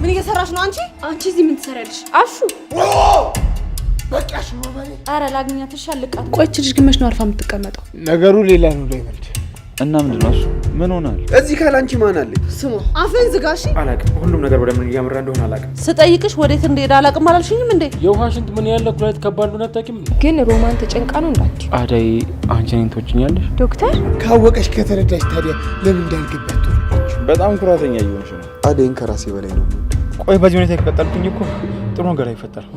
ምን እየሰራሽ ነው አንቺ? አንቺ እዚህ ምን ትሰሪያለሽ? አሹ በቃሽ ነው ማለት። አረ ላግኛትሽ አልቃት። ቆይ እቺ ልጅ ግመሽ ነው አርፋ የምትቀመጠው? ነገሩ ሌላ ነው ዳይመንድ። እና ምንድነው እሱ? ምን ሆናል? እዚህ ካላንቺ ማን አለ? ስሙ አፍን ዝጋሽ። አላውቅም። ሁሉም ነገር ወደ ምን እያመራ እንደሆነ አላውቅም። ስጠይቅሽ ወዴት እንደሄደ አላውቅም አላልሽኝም እንዴ? የውሃ ሽንት ምን ያለ ኩላሊት ከባድ ነው አታውቂም? ግን ሮማን ተጨንቃ ነው እንዳትዪ። አዳይ አንቺ ነኝ ትወጪኛለሽ? ዶክተር ካወቀሽ ከተረዳሽ ታዲያ ለምን እንዳልገባት ትሆናለች? በጣም ኩራተኛ እየሆንሽ ነው። አዳይን ከራሴ በላይ ነው። ቆይ በዚህ ሁኔታ ከቀጠልኩኝ እኮ ጥሩ ነገር አይፈጠርም።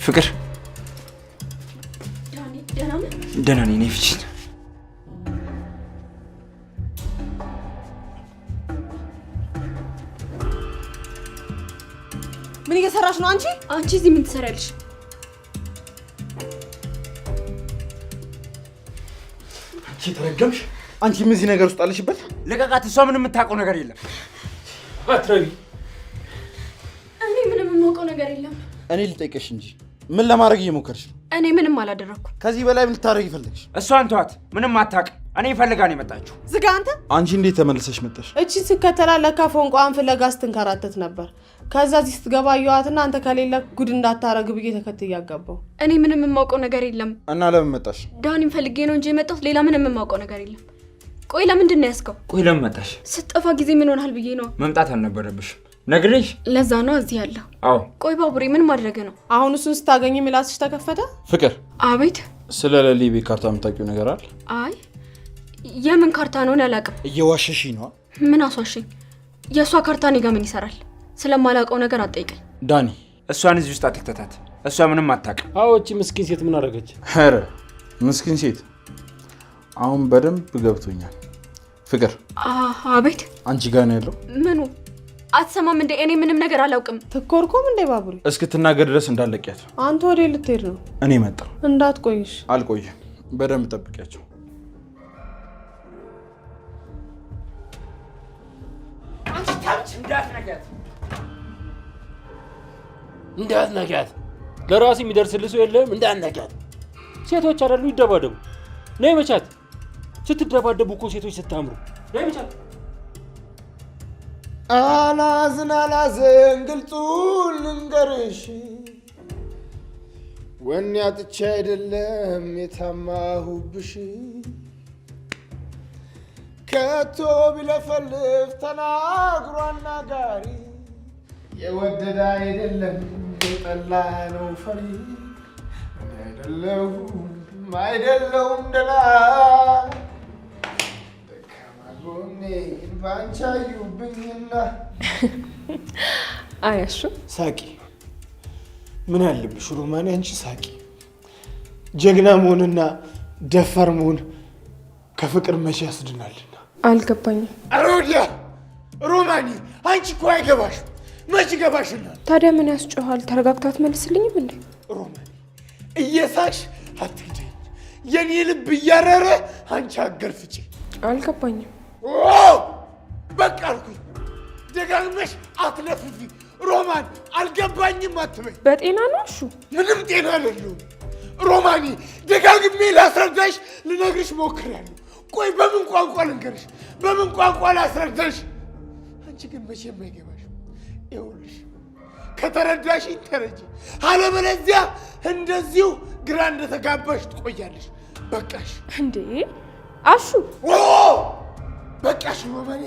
ፍቅር ደህና ነኝ። ነይ ፍቺኝ። ምን እየሰራሽ ነው አንቺ? አንቺ እዚህ ምን ትሰሪያለሽ? አንቺ ተረገምሽ። አንቺም እዚህ ነገር ውስጥ አለሽበት። ለቀቃት። እሷ ምንም የምታውቀው ነገር የለም። አትረቢ። እኔ ምንም የማውቀው ነገር የለም። እኔ ልጠይቅሽ እንጂ ምን ለማድረግ እየሞከርሽ ነው? እኔ ምንም አላደረኩም። ከዚህ በላይ ምን ልታደርጊ ፈለግሽ? እሷን ተዋት። ምንም አታውቅም። እኔ ፈልጋ ነው የመጣችው። ዝጋ አንተ። አንቺ እንዴት ተመልሰሽ መጣሽ? እቺ ስከተላ ለካ ፎንቋን ፍለጋ ስትንከራተት ነበር። ከዛ እዚህ ስትገባ አየኋትና አንተ ከሌለ ጉድ እንዳታረግ ብዬ ተከትዬ አገባው። እኔ ምንም የማውቀው ነገር የለም። እና ለምን መጣሽ? ዳኒን ፈልጌ ነው እንጂ የመጣሁት ሌላ ምንም የማውቀው ነገር የለም። ቆይ ለምንድን ነው ያስከው? ቆይ ለምን መጣሽ? ስጠፋ ጊዜ ምን ሆናል ብዬ ነው። መምጣት አልነበረብሽ። ነግሬሽ። ለዛ ነው እዚህ ያለው። አዎ። ቆይ ባቡሬ ምን ማድረግ ነው? አሁን እሱን ስታገኝ ምላስሽ ተከፈተ? ፍቅር። አቤት። ስለ ለሊ ቤት ካርታ የምታውቂው ነገር አለ? አይ የምን ካርታ ነው አላውቅም። እየዋሸሽ ነው። ምን አስዋሽኝ? የእሷ ካርታ እኔ ጋር ምን ይሰራል? ስለማላውቀው ነገር አትጠይቀኝ። ዳኒ እሷን እዚህ ውስጥ አትክተታት። እሷ ምንም አታውቅም። አዎ እቺ ምስኪን ሴት ምን አደረገች? ኧረ ምስኪን ሴት አሁን በደንብ ገብቶኛል። ፍቅር። አቤት። አንቺ ጋር ነው ያለው? ምኑ? አትሰማም እንዴ? እኔ ምንም ነገር አላውቅም። ትኮርኩም እንዴ ባቡሬ? እስክትናገር ድረስ እንዳለቂያት። አንተ ወዴት ልትሄድ ነው? እኔ መጣሁ። እንዳትቆይሽ። አልቆይም። በደንብ ጠብቂያቸው። እንዳትነካት። ለራሴ የሚደርስልህ ሰው የለም። እንዳትነካት። ሴቶች አይደሉ ይደባደቡ። ነይ መቻት። ስትደባደቡ እኮ ሴቶች ስታምሩ። ነይ መቻት። አላዝን ግልጹን ልንገርሽ፣ ወኔ አጥቼ አይደለም የታማሁብሽ። ከቶ ቢለፈልፍ ተናግሮ አናጋሪ፣ የወደደ አይደለም የጠላ ነው ፈሪ። አይደለሁም ደና ደካማ ጎኔ ባንቺ አዩብኝና። አያሹ ሳቂ። ምን አለብሽ ሮማኔ? አንቺ ሳቂ። ጀግና መሆንና ደፋር መሆን ከፍቅር መቼ ያስድናልና። አልገባኝም። አሮዲያ ሮማኔ፣ አንቺ እኮ አይገባሽም። መች ገባሽና? ታዲያ ምን ያስጮሃል? ተረጋግታት መልስልኝም እንዴ? ሮማኔ እየሳሽ አትግደኝ። የኔ ልብ እያረረ አንቺ አገርፍጪ። አልገባኝም። በቃ አልኩኝ። ደጋግመሽ አትለፍፊ። ሮማን አልገባኝም አትበይ። በጤና ነው እሹ? ምንም ጤና አይደለሁም ሮማኔ። ደጋግሜ ላስረዳሽ ልነግርሽ ሞክሬያለሁ። ቆይ በምን ቋንቋ ልንገርሽ? በምን ቋንቋ ላስረዳሽ? አንቺ ግን መቼም አይገባሽም። ይኸውልሽ ከተረዳሽኝ ተረጂ፣ አለበለዚያ እንደዚሁ ግራ እንደተጋባሽ ትቆያለሽ። በቃሽ እንዴ አሹ። በቃሽ ሮማኔ፣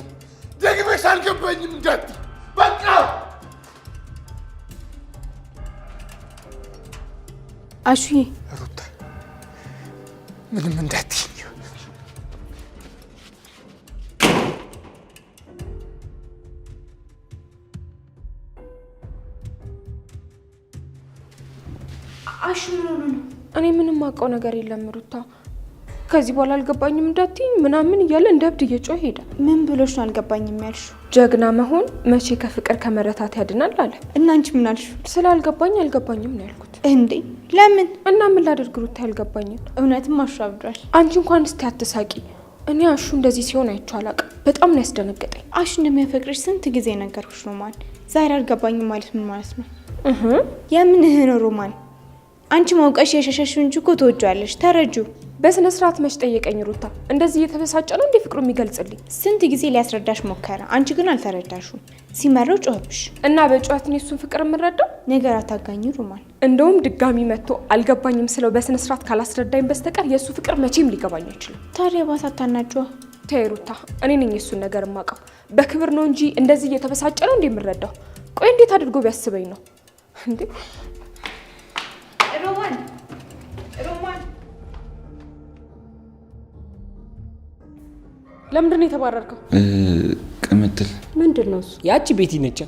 ደግመሽ አልገባኝም እንዳትዪ። በቃ አሹዬ። ሩታ ምንም እንዳትዪ። አሹ ምን ሆነ ነው? እኔ ምንም አውቀው ነገር የለም ሩታ። ከዚህ በኋላ አልገባኝም እንዳትዪኝ ምናምን እያለ እንደ እብድ እየጮኸ ሄደ። ምን ብሎሽ ነው አልገባኝም ያልሽው? ጀግና መሆን መቼ ከፍቅር ከመረታት ያድናል አለ። እና አንቺ ምን አልሽ? ስላልገባኝ አልገባኝም ነው ያልኩት። እንዴ ለምን? እና ምን ላደርግ ሩታ? ያልገባኝን እውነትም አሹ አብዷል። አንቺ እንኳን እስቲ አትሳቂ። እኔ አሹ እንደዚህ ሲሆን አይቼው አላውቅም። በጣም ነው ያስደነገጠኝ። አሹ እንደሚያፈቅርሽ ስንት ጊዜ ነገርኩሽ ሮማን። ዛሬ አልገባኝም ማለት ምን ማለት ነው? እህ የምንህ ነው ሮማን? አንቺ ማውቀሽ የሸሸሽው እንጂ እኮ ትወጂዋለሽ። ተረጁ። በስነ ስርዓት መች ጠየቀኝ ሩታ። እንደዚህ እየተበሳጨ ነው እንዴ ፍቅሩ የሚገልጽልኝ? ስንት ጊዜ ሊያስረዳሽ ሞከረ፣ አንቺ ግን አልተረዳሽም። ሲመረው ጮህብሽ እና በጨዋት ነው እሱን ፍቅር የምረዳው። ነገር አታጋኝ ሩማን። እንደውም ድጋሚ መጥቶ አልገባኝም ስለው በስነ ስርዓት ካላስረዳኝ በስተቀር የሱ ፍቅር መቼም ሊገባኝ አይችልም። ታዲያ ባታናጇ። ተይ ሩታ፣ እኔ ነኝ እሱን ነገር የማውቀው። በክብር ነው እንጂ እንደዚህ እየተበሳጨ ነው እንዴ የምረዳው? ቆይ እንዴት አድርጎ ቢያስበኝ ነው እንዴ? ሮማን ለምንድን ነው የተባረርከው? ቅምጥል ምንድን ነው እሱ? ያቺ ቤቲ ነች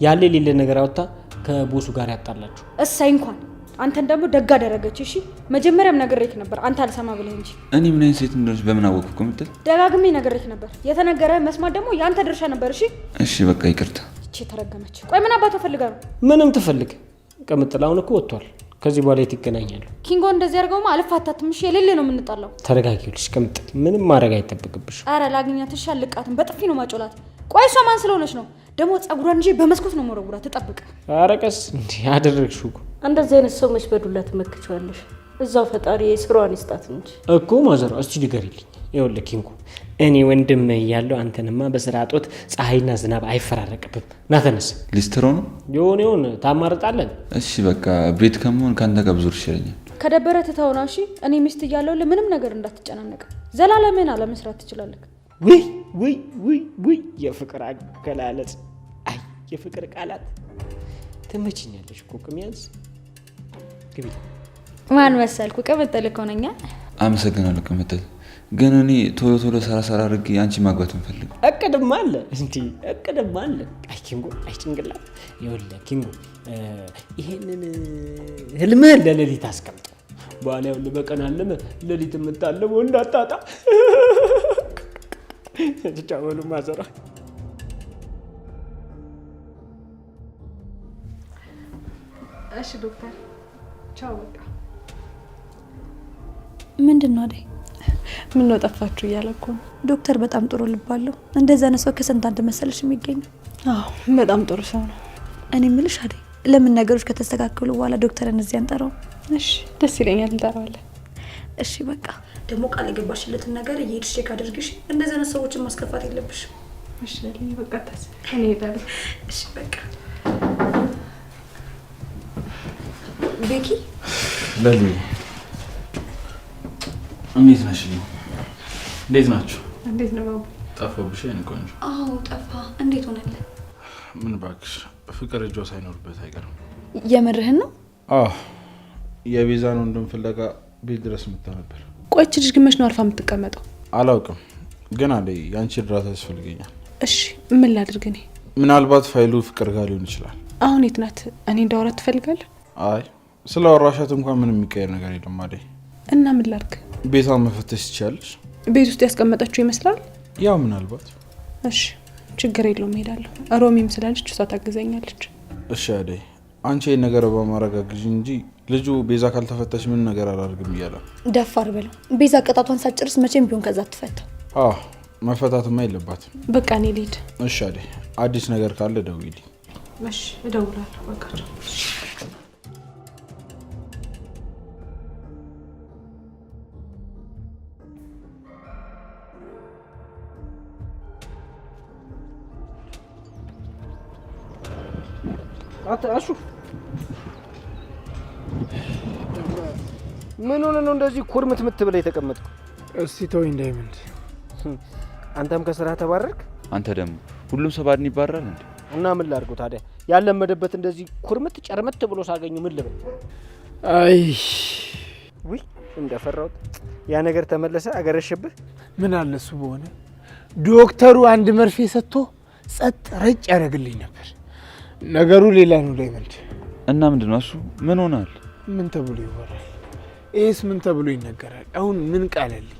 ያለ የሌለ ነገር አውጥታ ከቦሱ ጋር ያጣላችሁ። እሳይ እንኳን አንተን ደግሞ ደግ አደረገች። እሺ መጀመሪያም ነግሬክ ነበር፣ አንተ አልሰማ ብለህ እንጂ። እኔ ምን አይነት ሴት እንደሆነች በምን አወቅኩ? ቅምጥል ደጋግሜ ነግሬክ ነበር። የተነገረ መስማት ደግሞ ያንተ ድርሻ ነበር። እሺ እሺ በቃ ይቅርታ። እቺ ተረገመች። ቆይ ምን አባቷ ፈልጋ ነው? ምንም ትፈልግ? ቅምጥል አሁን እኮ ወጥቷል። ከዚህ በኋላ የት ይገናኛሉ? ኪንጎ እንደዚህ አድርገውማ አልፋታትም። እሺ የሌለ ነው የምንጣላው። ተረጋጊልሽ ቅምጥል፣ ምንም ማድረግ አይጠበቅብሽ። አረ ላግኛት። እሺ አልቃትም፣ በጥፊ ነው ማጮላት። ቆይ እሷ ማን ስለሆነች ነው ደግሞ? ጸጉሯን እንጂ በመስኮት ነው መረጉራት። ተጠብቅ። ኧረ ቀስ እንዴ አደረግሽው እኮ። እንደዚህ አይነት ሰው መች በዱላ ትመክቻለሽ? እዛው ፈጣሪ የስሯን ይስጣት እንጂ እኮ ማዘሯ። እስቲ ንገሪልኝ። ይኸውልህ ኪንጎ፣ እኔ ወንድም እያለሁ አንተንማ በስራ ጦት ፀሐይና ዝናብ አይፈራረቅብም። ና ተነስ። ሊስትሮ ነው የሆነ ታማርጣለን። እሺ በቃ ቤት ከመሆን ካንተ ጋር ብዙ ይሻለኛል። ከደበረ ትተውና። እሺ እኔ ሚስት እያለሁ ለምንም ነገር እንዳትጨናነቅ። ዘላለምን አለመስራት ትችላለህ። ውይ ውይ ውይ ውይ! የፍቅር አገላለጽ! አይ የፍቅር ቃላት! ትመችኛለሽ እኮ ቅሚያዝ። ግቢ። ማን መሰልኩ? ቅምጥል እኮ ነኝ። አመሰግናለሁ ቅምጥል። ግን እኔ ቶሎ ቶሎ ሰራ አድርጌ አንቺ ማግባት እንፈልግ። እቅድም አለ እንዴ? እቅድም አለ። አይ ኪንጎ፣ አይ ጭንቅላት። ይኸውልህ ኪንጎ፣ ይሄንን ህልምህን ለሌሊት አስቀምጠው። በኋላ ይኸውልህ በቀን አለመ ሌሊት የምታለመው እንዳታጣ። ተጫወሉ ማዘራ። እሺ ዶክተር ቻው። በቃ ምንድን ነው አደይ? ምን ነው ጠፋችሁ እያለ እኮ ነው። ዶክተር በጣም ጥሩ ልብ አለው። እንደዛ ነው ሰው ከስንት አንድ መሰለሽ የሚገኘው። አዎ በጣም ጥሩ ሰው ነው። እኔ የምልሽ አደይ፣ ለምን ነገሮች ከተስተካከሉ በኋላ ዶክተርን እዚህ አንጠራው? እሺ ደስ ይለኛል፣ እንጠራዋለን። እሺ በቃ ደግሞ ቃል የገባሽለትን ነገር እየሄድሽ ቼክ አድርግሽ። እንደዛ ነው ሰዎችን ማስከፋት የለብሽ። እሺ ለኔ በቃ ታስ እኔ ሄዳለሁ። እሺ በቃ ቤኪ ለሊ እንዴት ነሽ? እንዴት ናችሁ? እንዴት ነው ባቡ? ጠፋብሽ የኔ ቆንጆ? አዎ ጠፋ። እንዴት ሆነለ? ምን እባክሽ ፍቅር እጇ ሳይኖርበት አይቀርም። የምርህን ነው? አዎ የቤዛን ወንድም ፍለጋ ቤት ድረስ መጣ ነበር። ቆይች ልጅ ግመሽ ነው አርፋ የምትቀመጠው? አላውቅም ግን አለኝ ያንቺ እርዳታ ያስፈልገኛል። እሺ ምን ላድርግ እኔ? ምናልባት ፋይሉ ፍቅር ጋር ሊሆን ይችላል። አሁን የት ናት? እኔ እንዳወራት ትፈልጋለህ? አይ ስለ ወራሻት እንኳን ምንም የሚቀየር ነገር የለም አደይ። እና ምን ላድርግ? ቤቷን መፈተሽ ትችያለሽ። ቤት ውስጥ ያስቀመጠችው ይመስላል። ያው ምናልባት። እሺ ችግር የለውም እሄዳለሁ። ሮሚም ስላለች እሷ ታግዘኛለች። እሺ አደይ አንቺ ይሄን ነገር በማረጋግዥ እንጂ ልጁ ቤዛ ካልተፈተሽ ምን ነገር አላደርግም እያለ ደፋር በለው። ቤዛ ቅጣቷን ሳትጨርስ መቼም ቢሆን ከዛ ትፈታ። አዎ መፈታትማ የለባትም። በቃ እኔ ልሂድ። እሺ አደይ አዲስ ነገር ካለ ደውይልኝ። እሺ እደውላለሁ። በቃ አሹ ምን ሆነ ነው እንደዚህ ኩርምት ብለህ የተቀመጥከው? እስቲ ተወኝ ዳይመንድ። አንተም ከስራ ተባረርክ? አንተ ደግሞ ሁሉም ሰው ባድን ይባረራል እንዴ? እና ምን ላድርገው ታዲያ? ያለመደበት እንደዚህ ኩርምት ጨርመት ብሎ ሳገኙ ምን ልበል? አይ ውይ እንደፈራሁት ያ ነገር ተመለሰ አገረሸብህ። ምን አለ እሱ በሆነ ዶክተሩ አንድ መርፌ ሰጥቶ ጸጥ ረጭ ያደርግልኝ ነበር። ነገሩ ሌላ ነው ዳይመንድ። እና ምንድነው እሱ? ምን ሆናል? ምን ተብሎ ይወራል? ኤስ ምን ተብሎ ይነገራል? አሁን ምን ቃለልኝ?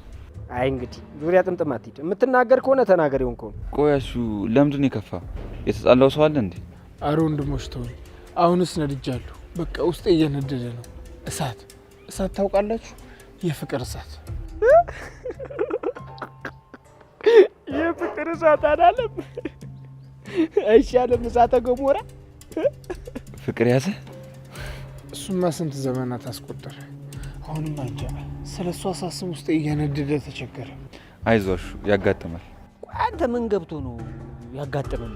አይ እንግዲህ ዙሪያ ጥምጥም አትሂድ። የምትናገር ከሆነ ተናገር። ይሁን ከሆነ ቆይ እሱ ለምንድን ነው የከፋ? የተጣላው ሰው አለ እንዴ? አረ ወንድሞች ተውኝ። አሁንስ ነድጃለሁ። በቃ ውስጤ እየነደደ ነው። እሳት ታውቃላችሁ? የፍቅር እሳት። የፍቅር እሳት አላለም? አይሻልም? እሳተ ገሞራ ፍቅር ያዘ። እሱማ ስንት ዘመናት አስቆጠረ። አሁንም አንጃ ስለ እሷ ሳስብ ውስጥ እየነደደ ተቸገረ። አይዞሽ ያጋጥማል። አንተ ምን ገብቶ ነው ያጋጥመን?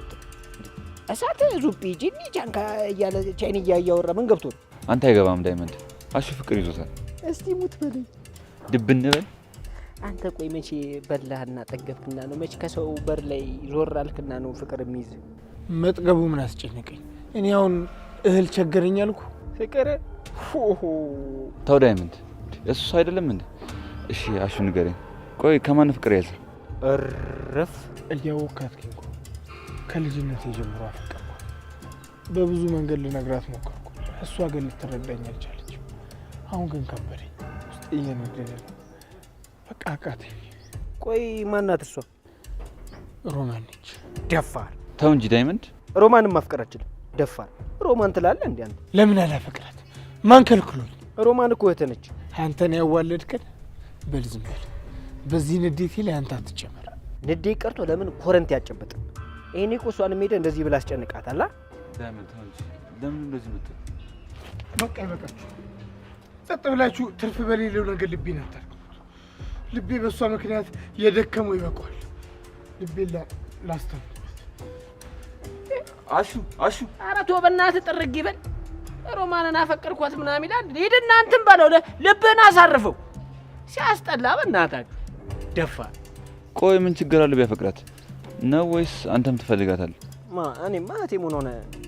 እሳት ዙጲ ጂኒ ጃንካ እያለ ቻይንያ እያወራ ምን ገብቶ ነው? አንተ አይገባም ዳይመንድ። አሹ ፍቅር ይዞታል። እስቲ ሙት በለኝ ድብን በል አንተ። ቆይ መቼ በላህና ጠገብክና ነው? መቼ ከሰው በር ላይ ዞር አልክና ነው ፍቅር የሚይዝ? መጥገቡ ምን አስጨነቀኝ? እኔ አሁን እህል ቸገረኝ አልኩ። ፍቅር ተው ዳይመንድ፣ እሱ አይደለም እንዴ? እሺ አሹ ንገረኝ። ቆይ ከማን ፍቅር ያዘ? እረፍ እያወካት እኮ ከልጅነት የጀምሮ አፈቀርኳት። በብዙ መንገድ ልነግራት ሞከርኩ። እሷ ግን ልትረዳኝ አልቻለችም። አሁን ግን ከበደኝ፣ ውስጥ እየነደደ ነው። በቃ አቃተኝ። ቆይ ማናት እሷ? ሮማን ነች። ደፋር። ተው እንጂ ዳይመንድ። ሮማንን ማፍቀር አችልም። ደፋር ሮማን ትላለህ እንዴ አንተ? ለምን አላፈቅራት? ማን ከልክሎኝ? ሮማን እኮ እህትህ ነች። አንተን ያዋለድከን። በል ዝም በል። በዚህ ንዴቴ ላይ አንተ አትጨመር። ንዴት ቀርቶ ለምን ኮረንት ያጨበጥ? ይሄኔ እኮ እሷን ሄደህ እንደዚህ ብላ አስጨንቃታል። ዳይመንድ ተው እንጂ ለምን እንደዚህ ምትል? በቃ ይበቃችሁ። ጸጥ ብላችሁ ትርፍ በሌለው ነገር ልቤን አታርጉ። ልቤ በእሷ ምክንያት የደከመው ይበቃዋል። ልቤን ላስተምርበት። አሹ ኧረ ተው በእናትህ ጥርግ ይበል። ሮማንን አፈቀርኳት ምናምን ይላል። ሂድና እንትን በለው፣ ልብህን አሳርፈው። ሲያስጠላ በእናታችሁ ደፋር። ቆይ ምን ችግር አለ ቢያፈቅራት ነው ወይስ አንተም ትፈልጋታለህ? እኔማ እህቴ መሆኗን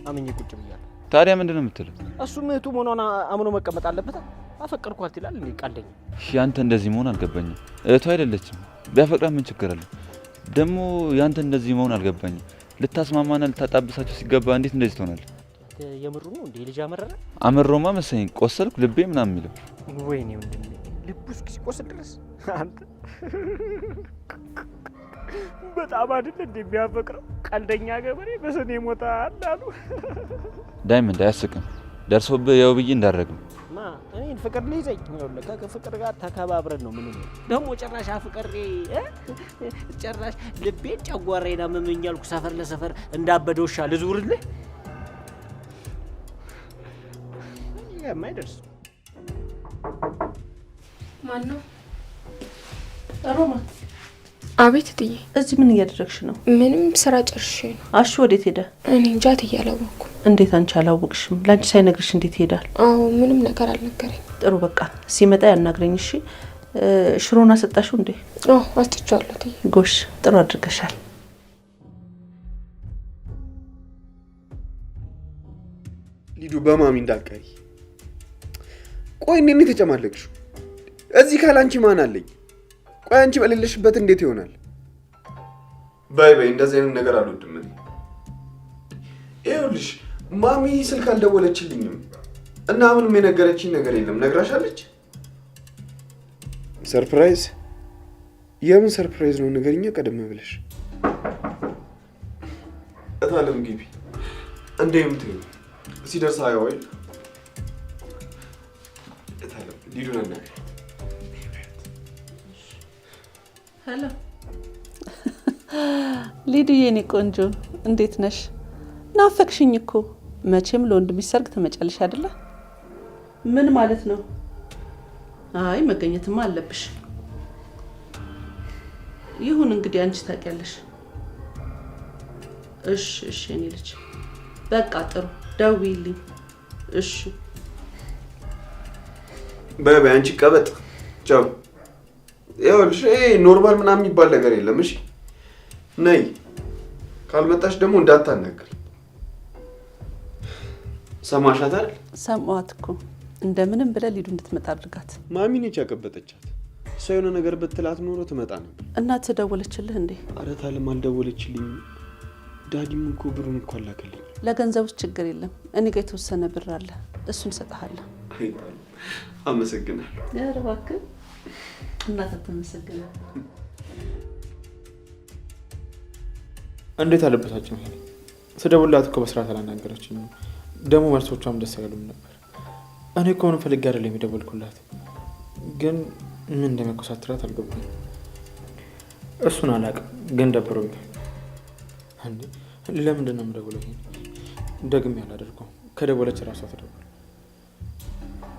አምኜ ቁጭ ብያለሁ። ታዲያ ምንድን ነው የምትለው? እሱም እህቱ መሆኗን አምኖ መቀመጥ አለበት። አፈቀርኳት ይላል እንዴ ቀልደኛ። እሺ አንተ እንደዚህ መሆን አልገባኝም። እህቱ አይደለችም። ቢያፈቅራት ምን ችግር አለ? ደግሞ ያንተ እንደዚህ መሆን አልገባኝም። ልታስማማና ልታጣብሳቸው ሲገባ እንዴት እንደዚህ ትሆናለህ? የምሩ ነው እንዴ? ልጅ አመረረ? አመሮማ መሰለኝ ቆሰልኩ ልቤ ምናምን የሚለው። ወይኔ ወንድሜ ልቡ እስኪቆስል ድረስ አንተ በጣም አይደል እንደሚያፈቅረው ቀልደኛ ገበሬ በሰኔ ሞታ አላሉ። ዳይመንድ አያስቅም። ደርሶብህ ያው ብዬ እንዳደረግም እኔን ፍቅር ሊይዘኝ ነው። ከፍቅር ጋር ተከባብረን ነው ምን ደግሞ ጭራሽ አፍቅሬ ጭራሽ ልቤን ጨጓራዬን አመመኝ አልኩ። ሰፈር ለሰፈር እንዳበደ ውሻ ልዙርልህ? የማይደርስ ማን ነው? ሮማን። አቤት እትዬ። እዚህ ምን እያደረግሽ ነው? ምንም ስራ ጨርሼ ነው። አሹ ወዴት ሄደ? እኔ እንጃ እትዬ አላወኩም። እንዴት አንቺ አላወቅሽም? ላንቺ ሳይነግርሽ እንዴት ይሄዳል? አዎ ምንም ነገር አልነገረኝ። ጥሩ በቃ ሲመጣ ያናግረኝ እሺ። ሽሮና ሰጣሽው እንዴ? አዎ አስጥቻለሁ እትዬ። ጎሽ ጥሩ አድርገሻል። ሊዱ በማሚ እንዳትቀሪ። ቆይ እኔ ተጨማለቅሽው? እዚህ ካላንቺ ማን አለኝ? ቆይ አንቺ በሌለሽበት እንዴት ይሆናል? በይ እንደዚህ አይነት ነገር አልወድም እኔ። ይኸውልሽ ማሚ ስልክ አልደወለችልኝም እና ምንም የነገረችኝ ነገር የለም። ነግራሻለች? ሰርፕራይዝ? የምን ሰርፕራይዝ ነው? ንገሪኛ ቀደም ብለሽ። እታለም ግቢ እንደም ትይ ሲደርስ አያወይ እታለም ሊዱን እናገር። ሄሎ ሊዱዬ፣ የኔ ቆንጆ እንዴት ነሽ? ናፈቅሽኝ እኮ። መቼም ለወንድምሽ ሰርግ ትመጫለሽ አይደለ? ምን ማለት ነው? አይ መገኘትማ አለብሽ። ይሁን እንግዲህ አንቺ ታውቂያለሽ። እሺ እሺ የኔ ልጅ በቃ ጥሩ፣ ደውዪልኝ እሺ። በይ አንቺ ቀበጥ ቻው። ይኸውልሽ ኖርማል ምናምን የሚባል ነገር የለም። እሺ ነይ፣ ካልመጣሽ ደግሞ እንዳታናግሪ። ሰማሻት አይደል? ሰማኋት እኮ። እንደምንም ብለህ ሊዱ እንድትመጣ አድርጋት። ማሚ ነች ያቀበጠቻት። እሷ የሆነ ነገር ብትላት ኖሮ ትመጣ ነበር። እናት ደወለችልህ እንዴ? ኧረ ታለም አልደወለችልኝም። ዳዲም እኮ ብሩን እኮ አላከልኝ። ለገንዘቡ ችግር የለም። እኔ ጋር የተወሰነ ብር አለ፣ እሱን እሰጥሃለሁ። አመሰግናለሁ። ኧረ እባክህ እናት አትመሰግናለህ። እንዴት አለበሳችሁ? ይሄ ስደውልላት እኮ በስርዓት አላናገረችኝም። ደግሞ መልሶቿም ደስ አይሉም ነበር። እኔ እኮ ምን ፈልጌ አይደለም የደወልኩላት፣ ግን ምን እንደሚያኮሳትራት አልገባኝም። እሱን አላውቅም፣ ግን ደብሮኛል። እንዴ ለምንድን ነው የምደውለው? ደግሜ አላደርገውም። ከደወለች እራሷ ትደውል።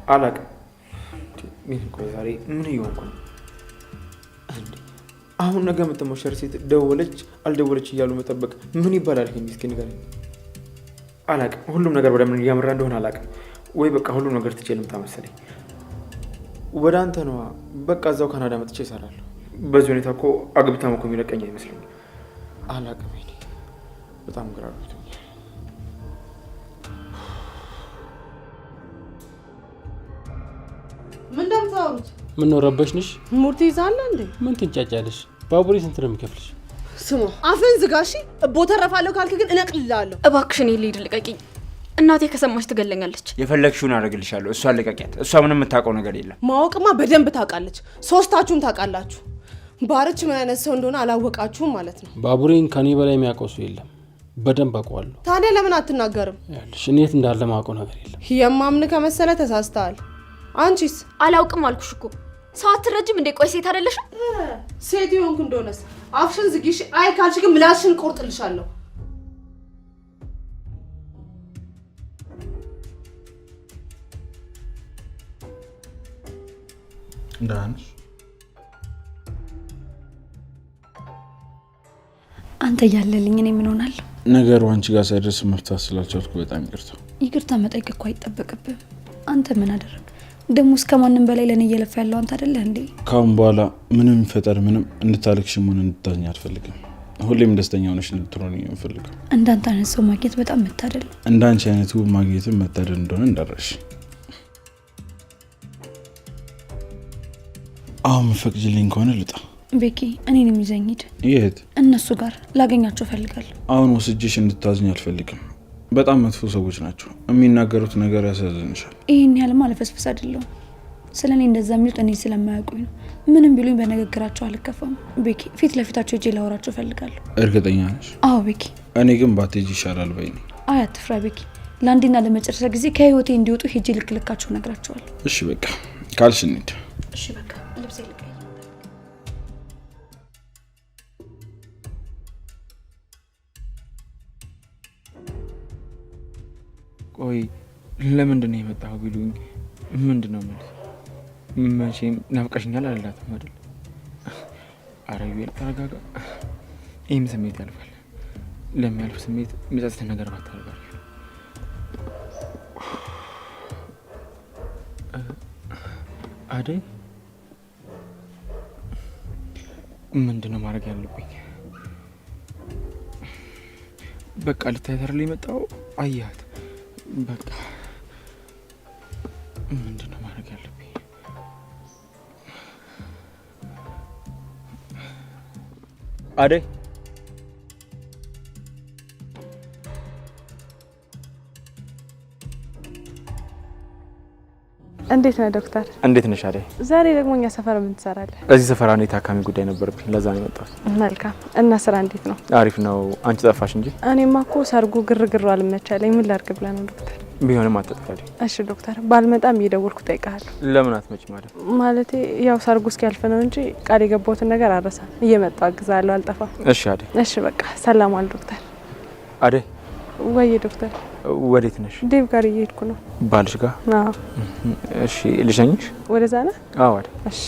አላውቅም። ምን ቆይ ዛሬ ምን እየሆንኩ ነው? አሁን ነገ የምትሞሸር ሴት ደወለች አልደወለች እያሉ መጠበቅ ምን ይባላል? ይሄን እስኪ ንገረኝ። አላውቅም። ሁሉም ነገር ወደ ምን እያመራ እንደሆነ አላውቅም። ወይ በቃ ሁሉም ነገር ትቼ ልምጣ መሰለኝ። ወደ አንተ ነዋ። በቃ እዛው ካናዳ መጥቼ እሰራለሁ። በዚህ ሁኔታ እኮ አግብታ እኮ የሚለቀኝ አይመስለኝም። አላውቅም። እኔ በጣም ግራ ገብቶኛል። ምን እንደምታወሩት? ምን ነው ረበሽንሽ? ሙርት ይዛለህ እንዴ? ምን ትንጫጫለሽ? ባቡሬ ስንት ነው የሚከፍልሽ? ስማ አፍን ዝጋሺ። እቦ ተረፋለሁ ካልክ ግን እነቅልልሃለሁ። እባክሽን ልሂድ፣ ልቀቂኝ። እናቴ ከሰማች ትገለኛለች። የፈለግሽውን አደርግልሻለሁ። እሷ ልቀቂያት። እሷ ምንም የምታውቀው ነገር የለም። ማወቅማ በደንብ ታውቃለች። ሶስታችሁም ታውቃላችሁ። ባርች ምን አይነት ሰው እንደሆነ አላወቃችሁም ማለት ነው። ባቡሬን ከኔ በላይ የሚያውቀው ሰው የለም። በደንብ አውቀዋለሁ። ታዲያ ለምን አትናገርም? ያልሽ እኔት እንዳለ ማውቀው ነገር የለም። የማምን ከመሰለ ተሳስተሃል። አንቺስ? አላውቅም አልኩሽ እኮ። ሰው አትረጅም እንዴ? ቆይ ሴት አይደለሽም? ሴት ይሆንኩ እንደሆነስ አፍሽን ዝጊሽ። አይ ካልሽ ግን ምላስሽን ቆርጥልሻለሁ። እንዳንስ አንተ እያለልኝ እኔ ምን ሆናለሁ? ነገሩ አንቺ ጋር ሳይደርስ መፍታት ስላልቻልኩ በጣም ይቅርታ። ይቅርታ መጠየቅ እኮ አይጠበቅብህም። አንተ ምን አደረግ? ደግሞ እስከማንም በላይ ለኔ እየለፋ ያለው አንተ አይደለህ እንዴ? ካሁን በኋላ ምንም ይፈጠር ምንም እንድታለቅሽም ሆነ እንድታዝኝ አልፈልግም። ሁሌም ደስተኛ ሆነሽ እንድትሆኚ ነው የምፈልገው። እንዳንተ አይነት ሰው ማግኘት በጣም መታደል ነው። እንዳንቺ አይነቱ ማግኘትም መታደል እንደሆነ እንዳረሽ። አሁን መፈቅጂልኝ ከሆነ ልጣ። ቤኪ እኔን የሚዘኝ ሂድ። የት? እነሱ ጋር ላገኛቸው ፈልጋለሁ። አሁን ወስጄሽ እንድታዝኝ አልፈልግም። በጣም መጥፎ ሰዎች ናቸው። የሚናገሩት ነገር ያሳዝንሻል። ይሄን ያህልማ ለፈስፈስ አይደለም። ስለኔ እንደዛ የሚሉት እኔ ስለማያውቁኝ ነው። ምንም ቢሉኝ በንግግራቸው አልከፋም። ቤኪ ፊት ለፊታቸው ሄጄ ላወራቸው ፈልጋለሁ። እርግጠኛ ነሽ? አዎ ቤኪ። እኔ ግን ባትሄጂ ይሻላል በይ ነኝ። አይ አትፍራ ቤኪ። ለአንዴና ለመጨረሻ ጊዜ ከህይወቴ እንዲወጡ ሄጄ ልክልካቸው ነግራቸዋለሁ። እሺ በቃ ካልሽ እንሂድ። እሺ በቃ ልብሴ ልቀይር። ቆይ ለምንድን ነው የመጣው ቢሉኝ ምንድን ነው ማለት? መቼም ናፍቀሽኛል አላላትም አይደል? ኧረ ዩኤል ተረጋጋ። ይህም ስሜት ያልፋል። ለሚያልፍ ስሜት የሚጸጽት ነገር ባታደርጋል። አደይ ምንድን ነው ማድረግ ያለብኝ? በቃ ልታያት አይደል የመጣው? አያት በቃ ምንድን ነው ማድረግ ያለብኝ? አደይ እንዴት ነህ ዶክተር? እንዴት ነሽ አደይ? ዛሬ ደግሞ እኛ ሰፈር ምን ትሰራለህ? እዚህ ሰፈር አንድ ታካሚ ጉዳይ ነበረብኝ፣ ለዛ ነው የመጣሁት። መልካም። እና ስራ እንዴት ነው? አሪፍ ነው። አንቺ ጠፋሽ እንጂ። እኔማ እኮ ሰርጉ ግርግሩ አልመቻለኝ። ምን ላድርግ ብለህ ነው ዶክተር? ቢሆንም አትጥፋ። እሺ ዶክተር፣ ባልመጣም እየደወልኩ እጠይቅሃለሁ። ለምን አትመጪ? ማለቴ ያው ሰርጉ እስኪያልፍ ነው እንጂ ቃል የገባሁትን ነገር አልረሳም። እየመጣሁ አግዛለሁ፣ አልጠፋም። እሺ አደይ። እሺ በቃ ሰላም ዋል ዶክተር። አደይ ወይ ዶክተር፣ ወዴት ነሽ? ዴቭ ጋር እየሄድኩ ነው። ባልሽ ጋር? አዎ። እሺ ልሸኝሽ? ወደዛ ነህ? አዎ አደይ። እሺ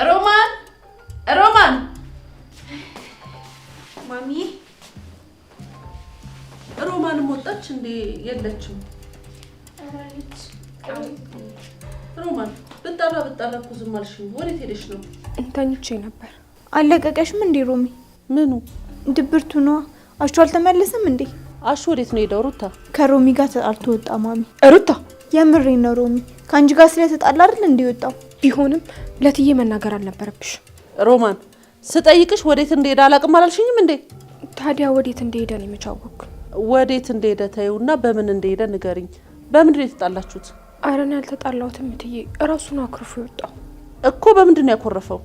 ሮማን ሮማን፣ ማሚ ሮማንም ወጣች እንዴ? የለችም። ሮማን ብጣራ እኮ ዝም አልሽኝ። ወዴት ሄደሽ ነው? ተኝቼ ነበር። አለቀቀሽም እንዴ ሮሚ? ምኑ? ድብርቱ ነዋ። አሹ አልተመለሰም እንዴ? አሹ ወዴት ነው ሄደው? ሩታ ከሮሚ ጋር ተጣልቶ ወጣ። ማሚ ሩታ የምሬ ነው። ሮሚ ከአንቺ ጋር ስለተጣላ አይደል እንዲወጣው? ቢሆንም ለትዬ መናገር አልነበረብሽ። ሮማን ስጠይቅሽ ወዴት እንደሄደ አላውቅም አላልሽኝም እንዴ? ታዲያ ወዴት እንደሄደ ነው የምቻወቅ? ወዴት እንደሄደ ተይውና በምን እንደሄደ ንገሪኝ። በምንድን ነው የተጣላችሁት? አረን ያልተጣላሁትም ትዬ እራሱን አክርፎ ይወጣው እኮ። በምንድን ነው ያኮረፈው?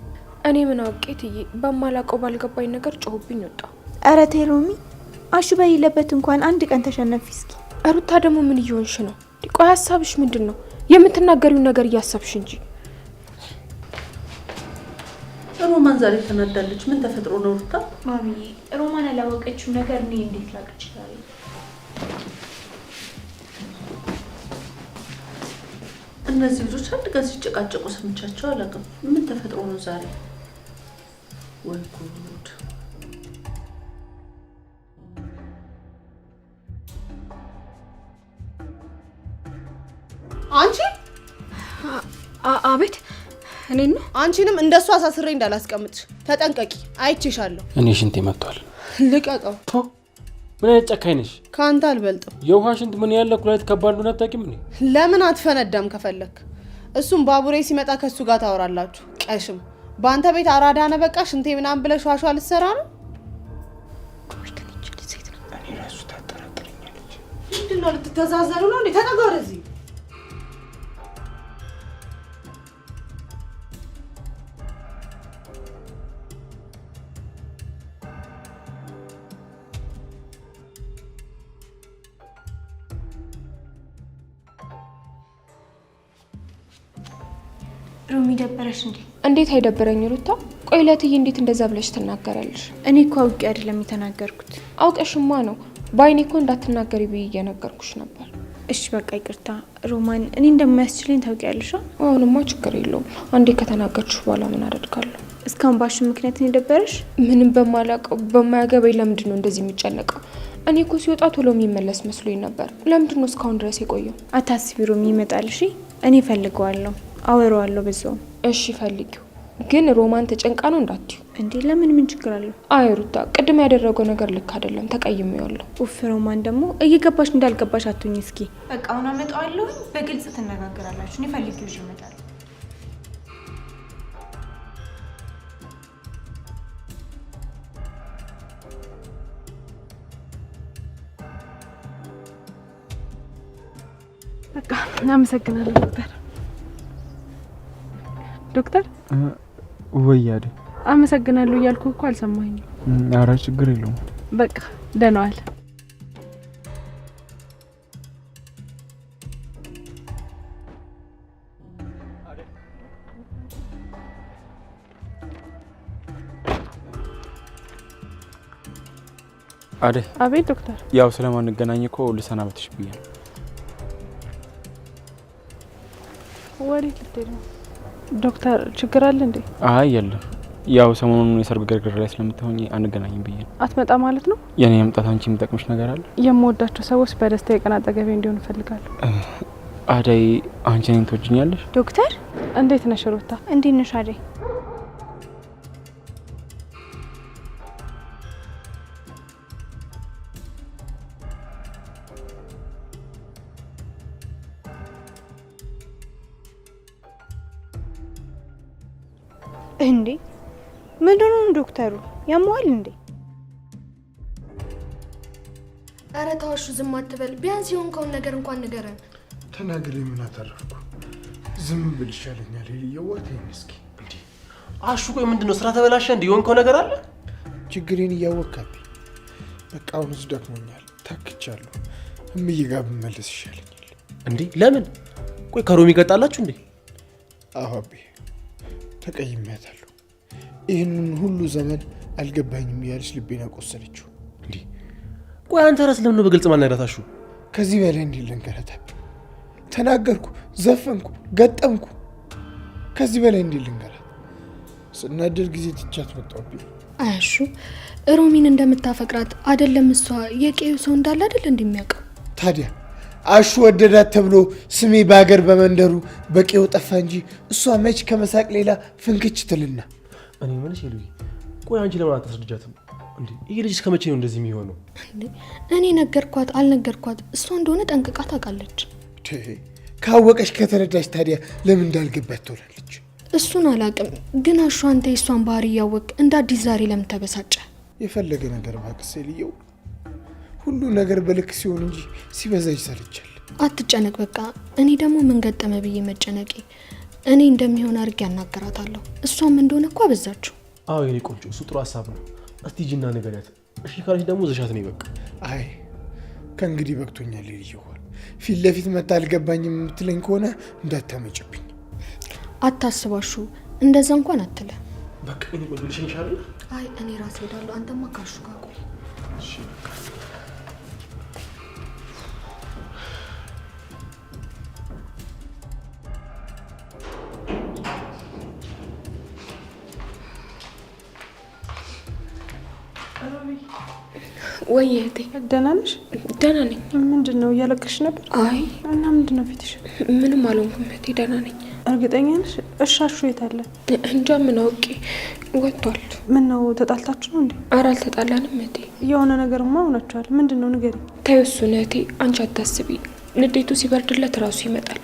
እኔ ምን አውቄ ትዬ፣ በማላውቀው ባልገባኝ ነገር ጮህብኝ ወጣ። ኧረ ተይ ሮሚ፣ አሹ በሌለበት እንኳን አንድ ቀን ተሸነፊ እስኪ። ሩታ ደግሞ ምን እየሆንሽ ነው? ቆይ ሀሳብሽ ምንድን ነው? የምትናገሪውን ነገር እያሰብሽ እንጂ። ሮማን ዛሬ ተናዳለች። ምን ተፈጥሮ ነው ሩታ? ማሚ ሮማን ያላወቀችው ነገር እኔ እንዴት ላውቅ እችላለሁ? እነዚህ ልጆች አንድ ቀን ሲጨቃጨቁ ሰምቻቸው አላውቅም። ምን ተፈጥሮ ነው ዛሬ? ወይ ጉድ! አንቺ አቤት። እኔ ነው አንቺንም እንደሱ አሳስሬ እንዳላስቀምጥሽ ተጠንቀቂ። አይቼሻለሁ። እኔ ሽንቴ መጥቷል። ልቀቀው። ምን አይነት ጨካኝ ነሽ? ከአንተ አልበልጥም። የውሃ ሽንት ምን ያለ ኩላሊት ከባድ እንደሆነ አታውቂም እንዴ? ለምን አትፈነዳም? ከፈለክ እሱም ባቡሬ ሲመጣ ከሱ ጋር ታወራላችሁ። ቀሽም በአንተ ቤት አራዳ ነህ። በቃ ሽንቴ ምናምን ብለሽ ዋሿ ልትሰራ ነው። እኔ ራሱ ታጠራጥረኛለች። ምንድን ነው? ልትተዛዘሉ ነው እንዴ? ተጠጋ ወደዚህ። ሮሚ ደበረሽ እንዴ? እንዴት አይደበረኝ ሩታ? ቆይ ለትዬ እንዴት እንደዛ ብለሽ ትናገራለሽ? እኔ እኮ አውቄ አይደለም የተናገርኩት። አውቀሽማ ነው። በአይኔ እኮ እንዳትናገሪ ብዬ እየነገርኩሽ ነበር። እሺ በቃ ይቅርታ ሮማን። እኔ እንደማያስችለኝ ታውቂያለሽ። አሁንማ ችግር የለውም። አንዴ ከተናገርሽ በኋላ ምን አደርጋለሁ? እስካሁን ባሽ ምክንያት ነው የደበረሽ? ምንም በማላውቀው በማያገባኝ ለምንድን ነው እንደዚህ የሚጨነቀው? እኔ እኮ ሲወጣ ቶሎ የሚመለስ መስሎኝ ነበር። ለምንድን ነው እስካሁን ድረስ የቆየው? አታስቢ ሮሚ፣ ይመጣል። እሺ እኔ ፈልገዋለሁ፣ አወራዋለሁ በዛው። እሺ ፈልጊው፣ ግን ሮማን ተጨንቃ ነው እንዳትዩ። እንዴ ለምን? ምን ችግር አለው? አይ ሩታ፣ ቅድም ያደረገው ነገር ልክ አይደለም። ተቀይሜዋለሁ። ኡፍ ሮማን ደግሞ እየገባሽ እንዳልገባሽ አትሁኝ እስኪ። በቃ አሁን አመጣዋለሁ፣ በግልጽ ትነጋገራላችሁ። እኔ ፈልጊው ይዤ እመጣለሁ። በቃ አመሰግናለሁ ዶክተር። ዶክተር ወያዴ አመሰግናለሁ እያልኩ እኮ አልሰማኝም። ኧረ ችግር የለውም። በቃ ደህና ዋል። አደ አቤት ዶክተር። ያው ስለማንገናኝ እኮ ልሰናበትሽ ብዬ ነው። ወዴት ልትሄድ ነው ዶክተር? ችግር አለ እንዴ? አይ የለም፣ ያው ሰሞኑን የሰርግ ግርግር ላይ ስለምትሆኝ አንገናኝም ብዬ ነው። አትመጣ ማለት ነው? የኔ መምጣት አንቺ የሚጠቅምሽ ነገር አለ? የምወዳቸው ሰዎች በደስታ የቀን አጠገቤ እንዲሆን እፈልጋለሁ። አደይ፣ አንቺ እኔን ትወጂኛለሽ? ዶክተር እንዴት ነሽ ሩታ? እንዴት ነሽ አደይ? እንዴ ምንድን ነው ዶክተሩ? ያሟል እንዴ? አረ ታውሹ፣ ዝም አትበል። ቢያንስ የሆንከውን ነገር እንኳን ንገረን። ተናግሬ ምን አተረፍኩ? ዝም ብል ይሻለኛል። የዋቴን እስኪ እንዴ አሹ፣ ቆይ ምንድን ነው? ስራ ተበላሸ እንዴ? የሆንከው ነገር አለ? ችግሬን እያወቅካብኝ። በቃ አሁንስ ደክሞኛል፣ ታክቻለሁ። እምዬ ጋር ብመለስ ይሻለኛል። እንዴ ለምን? ቆይ ከሮሚ ገጣላችሁ እንዴ? አዎ አቤ፣ ተቀይሜያታለሁ። ይህንን ሁሉ ዘመን አልገባኝም እያለች ልቤን አቆሰለችው። እንዴ ቆይ አንተ ራስ ለምን ነው በግልጽ ማልነግራት? አሹ ከዚህ በላይ እንዴት ልንገራት? ተናገርኩ፣ ዘፈንኩ፣ ገጠምኩ። ከዚህ በላይ እንዴት ልንገራት? ስናደር ጊዜ ትቻት መጣሁብኝ። አሹ ሮሚን እንደምታፈቅራት አይደለም እሷ የቄዩ ሰው እንዳለ አይደል እንደሚያውቀው። ታዲያ አሹ ወደዳት ተብሎ ስሜ በሀገር በመንደሩ በቄው ጠፋ እንጂ እሷ መች ከመሳቅ ሌላ ፍንክች ትልና። እኔ ምንሽ ይሉኝ። ቆይ አንቺ ለምን አታስረጃትም? እንዴ ይሄ ልጅ ከመቼ ነው እንደዚህ የሚሆነው? እንዴ እኔ ነገርኳት አልነገርኳት እሷ እንደሆነ ጠንቅቃ ታውቃለች። ካወቀሽ ከተረዳሽ ታዲያ ለምን እንዳልገባት ትሆናለች? እሱን አላውቅም፣ ግን አሹ አንተ የሷን ባህሪ እያወቅ እንደ አዲስ ዛሬ ለምን ተበሳጨ? የፈለገ ነገር እባክህ ሴልየው፣ ሁሉ ነገር በልክ ሲሆን እንጂ ሲበዛ ይሰለቻል። አትጨነቅ በቃ። እኔ ደግሞ ምን ገጠመ ብዬ መጨነቄ፣ እኔ እንደሚሆን አድርጌ ያናገራታለሁ። እሷም እንደሆነ እኮ አበዛችሁ። አዎ የኔ ቆንጆ፣ እሱ ጥሩ ሀሳብ ነው። እስቲ ሂጂና ንገሪያት። እሺ ካለች ደግሞ ዘሻት ነው በቃ። አይ ከእንግዲህ በቅቶኛል። ይልየዋል ፊት ለፊት መታ አልገባኝም የምትለኝ ከሆነ እንዳታመጭብኝ። አታስባሹ፣ እንደዛ እንኳን አትለ። በቃ እኔ ቆይ ልሽኝሻለሁ። አይ እኔ ራሴ ሄዳለሁ። አንተማ ካሹ ጋር ቆይ። እሺ በቃ ወይ እህቴ ደህና ነሽ? ደህና ነኝ። ምንድን ነው እያለቀሽ ነበር? አይ እና ምንድን ነው ፊትሽ? ምንም አልሆንኩም እህቴ፣ ደህና ነኝ። እርግጠኛ ነሽ? እሺ አሹ የት አለ? እንጃ፣ ምን አውቄ፣ ወጥቷል። ምን ነው ተጣልታችሁ ነው እንዴ? ኧረ አልተጣላንም እህቴ። የሆነ ነገርማ ሆናችኋል። ምንድን ነው ንገሪ። ተይው እሱን እህቴ፣ አንቺ አታስቢ። ንዴቱ ሲበርድለት ራሱ ይመጣል።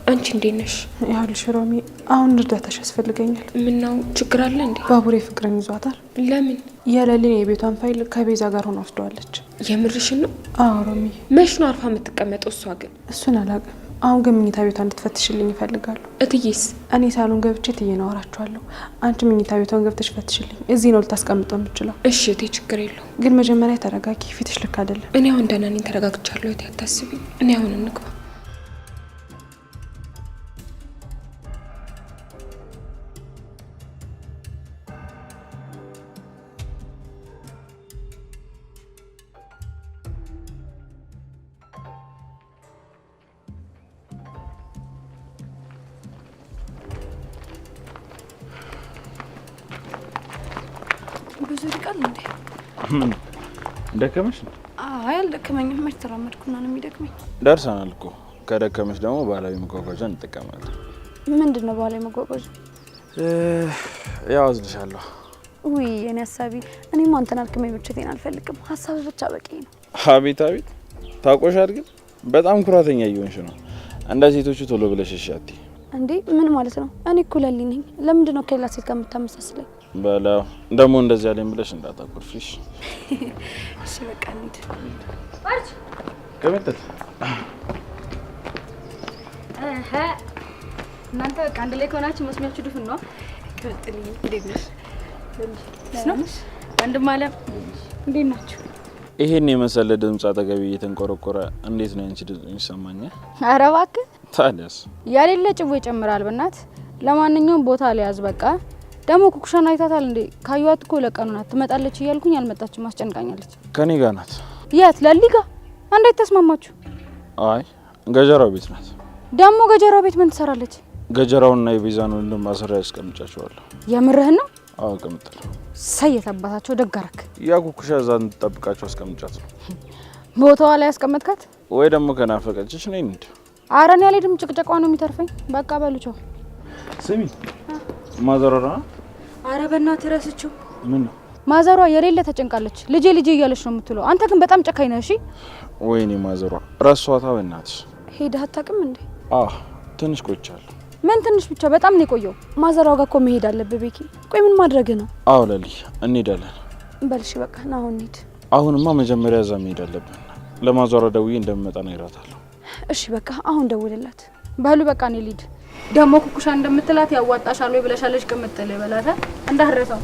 አንቺ እንዴት ነሽ? ይኸውልሽ ሮሚ፣ አሁን እርዳታሽ ያስፈልገኛል። ምነው ችግር አለ እንዴ? ባቡሬ ፍቅርን ይዟታል። ለምን? የለሊን የቤቷን ፋይል ከቤዛ ጋር ሆና ወስደዋለች። የምርሽን ነው? አዎ ሮሚ። መች ነው አርፋ የምትቀመጠው እሷ ግን? እሱን አላውቅም። አሁን ግን መኝታ ቤቷን እንድትፈትሽልኝ ይፈልጋሉ። እትዬስ? እኔ ሳሎን ገብቼ እትዬን አወራቸዋለሁ። አንቺ መኝታ ቤቷን ገብተሽ ፈትሽልኝ። እዚህ ነው ልታስቀምጠው የምችለው። እሺ እቴ፣ ችግር የለው። ግን መጀመሪያ ተረጋጊ፣ ፊትሽ ልክ አይደለም። እኔ አሁን ደህና ነኝ፣ ተረጋግቻለሁ እቴ፣ አታስቢ። እኔ አሁን እንግባ። ብዙ ይርቃል እንዴ? ምን ደከመሽ? አይ አልደከመኝም። መች ተራመድኩና ነው የሚደክመኝ። ደርሰናል እኮ። ከደከመሽ ደግሞ ባህላዊ መጓጓዣ እንጠቀማለን። ምንድን ነው ባህላዊ መጓጓዣ? ያው አዝልሻለሁ። ውይ የኔ ሀሳቢ፣ እኔም አንተን አልክመኝ ብቻዬን አልፈልግም። ሀሳብ ብቻ በቂ ነው። አቤት አቤት፣ ታውቆሻል። ግን በጣም ኩራተኛ እየሆንሽ ነው። እንደ ሴቶቹ ቶሎ ብለሽ እሺ አትይ እንዴ። ምን ማለት ነው? እኔ እኮ ለሊ ነኝ። ለምንድን ነው ከሌላ ሴት ጋር የምታመሳስለኝ? በላው ደግሞ እንደዚህ ያለኝ ብለሽ እንዳታኮርፊሽ። እሺ በቃ እንሂድ። አርጅ ከመጣት እናንተ በቃ አንድ ላይ ከሆናችሁ መስሚያችሁ ድፍን ነው። ከጥልኝ እንዴት ነሽ? ወንድም አለም እንዴት ናችሁ? ይሄን የመሰለ ድምፅ አጠገቤ እየተንቆረቆረ እንዴት ነው አንቺ ድምፅ ይሰማኛል? ኧረ እባክህ ታዲያስ ያሌለ ጭው ይጨምራል። በእናት ለማንኛውም ቦታ ሊያዝ በቃ። ደግሞ ኩኩሻን አይታታል እንዴ? ካዩት እኮ ለቀኑ ናት። ትመጣለች እያልኩኝ አልመጣችም፣ አስጨንቃኛለች። ከኔ ጋር ናት። የት? ለሊጋ? እንዴት ተስማማችሁ? አይ ገጀራው ቤት ናት። ደግሞ ገጀራው ቤት ምን ትሰራለች? ገጀራውና የቤዛን ወንድም ማሰሪያ ያስቀምጫቸዋለሁ። የምርህን ነው? አዎ ቀምጣለሁ። ሰየተባታቸው ደጋረክ። ያ ኩኩሻ እዛን ተጠብቃቸው አስቀምጫት ነው። ቦታዋ ላይ ያስቀመጥካት? ወይ ደግሞ ከናፈቀችሽ ነኝ እንዴ? አረን ያለ ድም ጭቅጨቋ ነው የሚተርፈኝ። በቃ በሉቸው። ስሚ ማዘሯራ። አረ በእናትህ ረስችው። ምን ነው ማዘሯ የሌለ ተጨንቃለች። ልጄ ልጄ እያለች ነው የምትለው። አንተ ግን በጣም ጨካኝ ነህ። እሺ ወይኔ ማዘሯ ረሷታ። በእናትሽ ሄደህ አታውቅም እንዴ? ትንሽ ቆይቻለሁ። ምን ትንሽ ብቻ? በጣም ነው የቆየው። ማዘሯ ጋር እኮ መሄድ አለብህ ቤኪ። ቆይ ምን ማድረግ ነው? አዎ ለሊ እንሄዳለን። በልሽ በቃ ና አሁን እንሂድ። አሁንማ መጀመሪያ እዛ መሄድ አለብን። ለማዘሯ ደውዬ እንደምመጣ ነግራታለሁ። እሺ በቃ አሁን ደውልላት። በሉ በቃ እኔ ልሂድ። ደግሞ ኩኩሻ እንደምትላት ያዋጣሻል ወይ ብለሻለች። ቅምጥል በላታ እንዳትረሳው።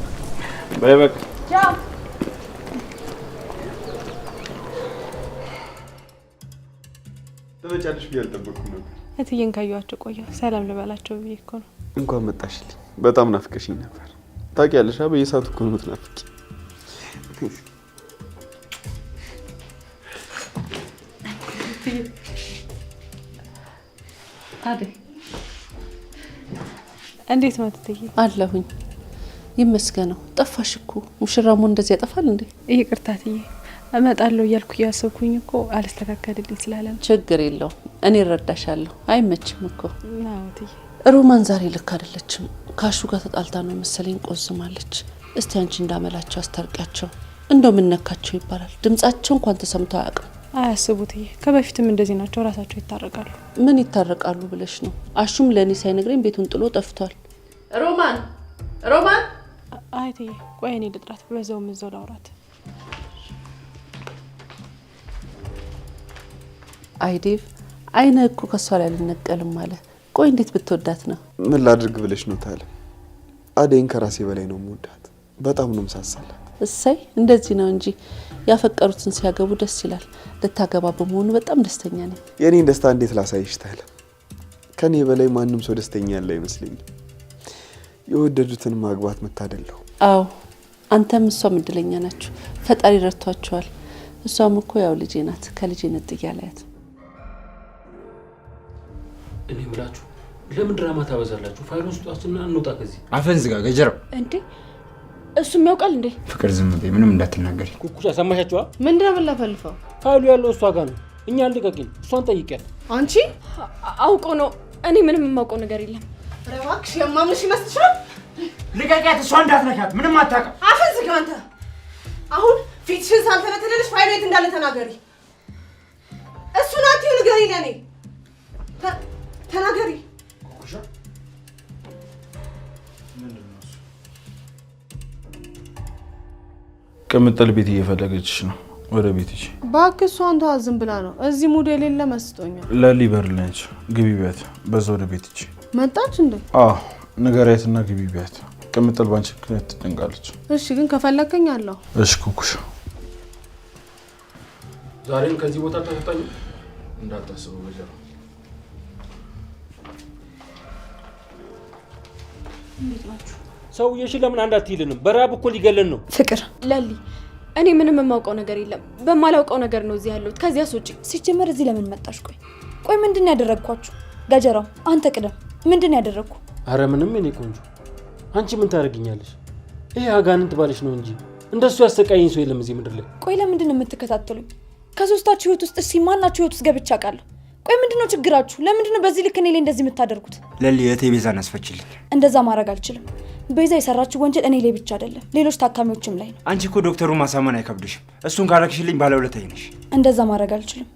በይ በቃ ቻው። ተመጫለሽ ብዬ አልጠበቅኩም ነበር። እትዬን ካየኋቸው ቆየሁ። ሰላም ልበላቸው ብዬ እኮ ነው። እንኳን መጣሽልኝ። በጣም ናፍቀሽኝ ነበር። ታውቂያለሽ፣ በየሰዓቱ እኮ ነው የምትናፍቂ። አደይ እንዴት ነው እትዬ? አለሁኝ ይመስገነው። ጠፋሽ እኮ። ሙሽራሙ እንደዚህ ያጠፋል እንዴ? ይቅርታ እትዬ፣ እመጣለሁ እያልኩ እያሰብኩኝ እኮ አልስተካከልልኝ ስላለ ነው። ችግር የለውም፣ እኔ እረዳሻለሁ። አይመችም እኮ። አዎ እትዬ። ሮማን ዛሬ ልክ አይደለችም። ካሹ ጋር ተጣልታ ነው መሰለኝ ቆዝማለች። እስቲ አንቺ እንዳመላቸው አስታርቂያቸው። እንደው ምን ነካቸው ይባላል። ድምጻቸው እንኳን ተሰምቶ አያውቅም። አያስቡት። ከበፊትም እንደዚህ ናቸው። ራሳቸው ይታረቃሉ። ምን ይታረቃሉ ብለሽ ነው? አሹም ለእኔ ሳይነግረኝ ቤቱን ጥሎ ጠፍቷል። ሮማን ሮማን! አይትዬ ቆይ እኔ ልጥራት፣ በዛውም እዛው ላውራት። አይ ዴቭ፣ አይነ እኮ ከሷ ላይ አልነቀልም አለ። ቆይ እንዴት ብትወዳት ነው? ምን ላድርግ ብለሽ ነው ታለ? አደይን ከራሴ በላይ ነው የምወዳት። በጣም ነው የምሳሳላት። እሰይ እንደዚህ ነው እንጂ ያፈቀሩትን ሲያገቡ ደስ ይላል። ልታገባ በመሆኑ በጣም ደስተኛ ነኝ። የኔን ደስታ እንዴት ላሳይሽ ታለ? ከኔ በላይ ማንም ሰው ደስተኛ ያለ አይመስለኝም። የወደዱትን ማግባት መታደለው። አዎ አንተም እሷም እድለኛ ናችሁ። ፈጣሪ ረድቷቸዋል። እሷም እኮ ያው ልጄ ናት። ከልጄነት ጥያላያት። እኔ ብላችሁ ለምን ድራማ ታበዛላችሁ? ፋይል ውስጥ አስና እንውጣ ከዚህ። አፈን ዝጋ ገጀራው። እንዴ እሱም ያውቃል እንዴ? ፍቅር ዝም በይ፣ ምንም እንዳትናገሪ። ኩኩሻ ሰማሻችኋ? ምንድን ነው የምንለፈልፈው? ፋይሉ ያለው እሷ ጋር ነው። እኛ አልደቀቅን። እሷን ጠይቂያት። አንቺ አውቆ ነው። እኔ ምንም የማውቀው ነገር የለም። ኧረ እባክሽ የማምንሽ ይመስልሻል? ልቀቂያት፣ እሷ እንዳትነካት። ምንም አታውቅም። አፈን ዝጋ አንተ። አሁን ፊትሽን ሳልተነተለልሽ ፋይሉ የት እንዳለ ተናገሪ። እሱን አትይው፣ ንገሪ ለኔ ተናገሪ። ቅምጥል ቤት እየፈለገችሽ ነው። ወደ ቤት ሂጂ። እባክህ እሷን ተዋት፣ ዝም ብላ ነው። እዚህ ሙድ የሌለ መስጦኛል። ለሊ በር ላይ ነች። ግቢ ቢያት። በዛ ወደ ቤት ሂጂ። መጣች እንዴ? አዎ ንገሪያትና ግቢ ቢያት። ቅምጥል ባንቺ ምክንያት ትጨንቃለች። እሺ ግን ከፈለከኝ አለሁ። እሺ ኩኩሻ፣ ዛሬም ከዚህ ቦታ ተፈጣኝ እንዳታስበው ገጀራ። ሰውዬሽ ለምን አንድ አትይልንም? በራብ እኮ ሊገለን ነው። ፍቅር ለሊ፣ እኔ ምንም የማውቀው ነገር የለም። በማላውቀው ነገር ነው እዚህ ያለሁት። ከዚያስ ውጪ ሲጀመር እዚህ ለምን መጣሽ? ቆይ ምንድን ነው ያደረግኳችሁ? ገጀራው አንተ ቅደም። ምንድን ነው ያደረግኩ? አረ ምንም የኔ ቆንጆ። አንቺ ምን ታደርግኛለሽ? ይሄ አጋንንት ባልሽ ነው እንጂ እንደሱ ያሰቃየኝ ሰው የለም እዚህ ምድር ላይ። ቆይ ለምንድን ነው የምትከታተሉኝ? ከሶስታችሁ ህይወት ውስጥ እስኪ ማናችሁ ህይወት ውስጥ ገብቼ አውቃለሁ? ቆይ ምንድን ነው ችግራችሁ? ለምንድን ነው በዚህ ልክ እኔ ላይ እንደዚህ የምታደርጉት? ለሊ እህቴ ቤዛን አስፈችልኝ። እንደዛ ማድረግ አልችልም። ቤዛ የሰራችው ወንጀል እኔ ላይ ብቻ አይደለም ሌሎች ታካሚዎችም ላይ ነው። አንቺ እኮ ዶክተሩን ማሳመን አይከብድሽም። እሱን ካረግሽልኝ ባለውለታዬ ነሽ። እንደዛ ማድረግ አልችልም።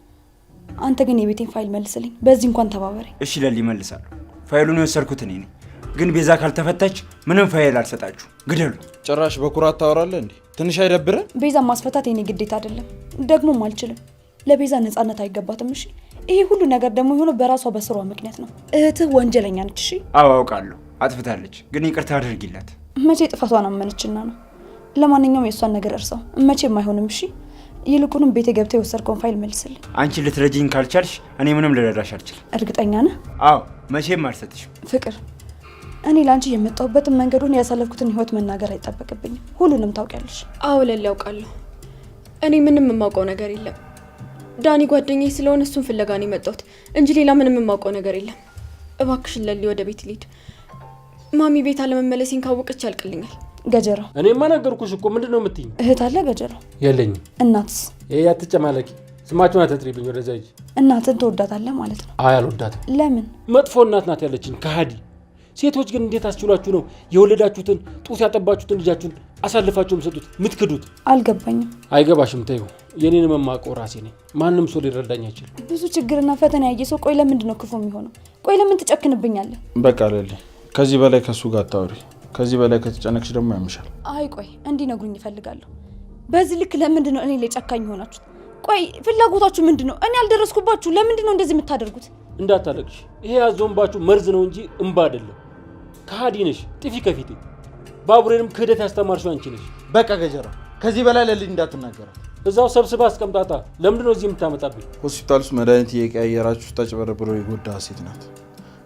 አንተ ግን የቤቴን ፋይል መልስልኝ። በዚህ እንኳን ተባበረኝ። እሺ ለሊ መልሳለሁ። ፋይሉን የወሰድኩት እኔ ነኝ። ግን ቤዛ ካልተፈታች ምንም ፋይል አልሰጣችሁ። ግደሉ። ጭራሽ በኩራት ታወራለህ እንዴ? ትንሽ አይደብርህ? ቤዛ ማስፈታት የኔ ግዴታ አይደለም፣ ደግሞም አልችልም። ለቤዛ ነፃነት አይገባትም። እሺ ይሄ ሁሉ ነገር ደግሞ የሆነው በራሷ በስሯ ምክንያት ነው። እህትህ ወንጀለኛ ነች። እሺ አዎ አውቃለሁ፣ አጥፍታለች። ግን ይቅርታ አድርጊላት። መቼ ጥፋቷን አመነችና ነው? ለማንኛውም የእሷን ነገር እርሳው፣ መቼም አይሆንም። እሺ ይልቁንም ቤቴ ገብተህ የወሰድከውን ፋይል መልስልኝ። አንቺ ልትረጂኝ ካልቻልሽ እኔ ምንም ልረዳሽ አልችልም። እርግጠኛ ነህ? አዎ መቼም አልሰጥሽም። ፍቅር እኔ ላንቺ የመጣሁበትን መንገዱን ያሳለፍኩትን ህይወት መናገር አይጠበቅብኝም። ሁሉንም ታውቂያለሽ። አዎ ለሊ ያውቃለሁ። እኔ ምንም የማውቀው ነገር የለም። ዳኒ ጓደኛዬ ስለሆነ እሱን ፍለጋ ነው የመጣሁት እንጂ ሌላ ምንም የማውቀው ነገር የለም። እባክሽን ለሊ ወደ ቤት ልሂድ። ማሚ ቤት አለመመለሴን ካወቀች ያልቅልኛል። ገጀራው እኔማ ነገርኩሽ እኮ። ምንድን ነው የምትይኝ? እህት አለ ገጀራው? የለኝም። እናትስ? ይሄ አትጨማለቂ። ስማችሁን አትጥሪብኝ። ወደዛ ሂጂ። እናትን ትወዳታለህ ማለት ነው? አይ አልወዳትም። ለምን? መጥፎ እናት ናት ያለችኝ፣ ከሃዲ። ሴቶች ግን እንዴት አስችሏችሁ ነው የወለዳችሁትን ጡት ያጠባችሁትን ልጃችሁን አሳልፋችሁ የምትሰጡት የምትክዱት? አልገባኝም። አይገባሽም። ተይው። የኔን መማቀው ራሴ ነኝ። ማንም ሰው ሊረዳኝ አይችልም። ብዙ ችግርና ፈተና ያየ ሰው ቆይ ለምንድን ነው ክፉ የሚሆነው? ቆይ ለምን ትጨክንብኛለህ? በቃ ለሊ፣ ከዚህ በላይ ከሱ ጋር አታውሪ። ከዚህ በላይ ከተጨነቅሽ ደግሞ ያምሻል። አይ ቆይ እንዲነግሩኝ እፈልጋለሁ። በዚህ ልክ ለምንድን ነው እኔ ላይ ጨካኝ ሆናችሁት? ቆይ ፍላጎታችሁ ምንድን ነው? እኔ አልደረስኩባችሁ። ለምንድን ነው እንደዚህ የምታደርጉት? እንዳታለቅሽ። ይሄ ያዞንባችሁ መርዝ ነው እንጂ እንባ አይደለም። ከሃዲ ነሽ። ጥፊ ከፊቴ። ባቡሬንም ክህደት ያስተማርሽው አንቺ ነሽ። በቃ ገጀራ፣ ከዚህ በላይ ለሊ እንዳትናገራት። እዛው ሰብስባ አስቀምጣታ። ለምንድን ነው እዚህ የምታመጣብኝ? ሆስፒታል ውስጥ መድኃኒት እየቀያየራችሁ ታጭበረብረው የጎዳ ሴት ናት።